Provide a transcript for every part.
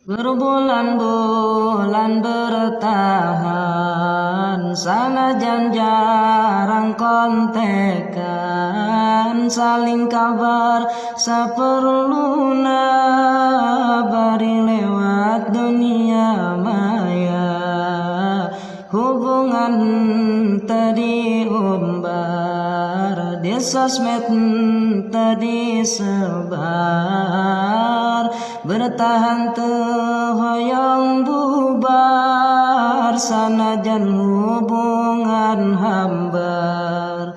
Berbulan-bulan bertahan, sanajan jarang kontekan, saling kabar saperluna, bari lewat dunia maya. Hubungan tadi umbar, di sosmed tadi sebar, bertahan hoyong bubar, sanajan hubungan hambar.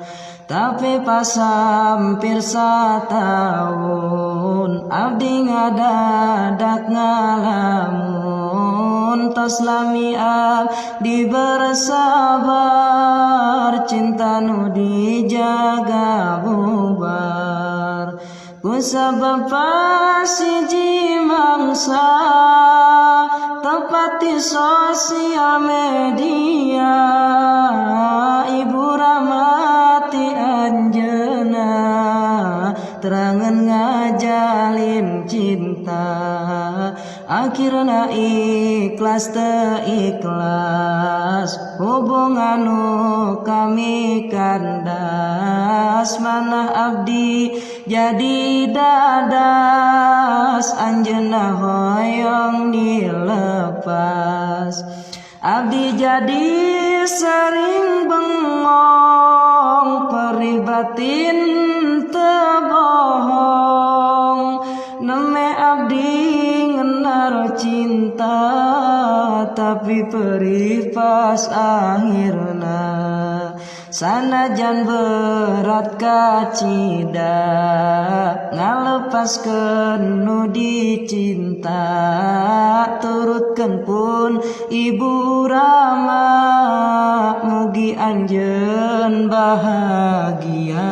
Tapi pas hampir satahun, abdi ngadadak ngalamun, tos lami abdi bersabar, cinta nu dijaga bubar. Kusabab pasiji mangsa, tepat di sosial media, ibu ramati anjeuna, terangan ngajalin cinta, akhirna ikhlas teu ikhlas, hubungan nu kami kandas, manah abdi jadi dadas, anjeunna hoyong dilepas. Abdi jadi sering bengong, perih batin teu bohong, neme abdi ngenar cinta, tapi perih pas akhirna. Sanajan berat kacida, ngalepaskeun nu dicinta, turutkeun pun ibu rama, mugi anjeun bahagia.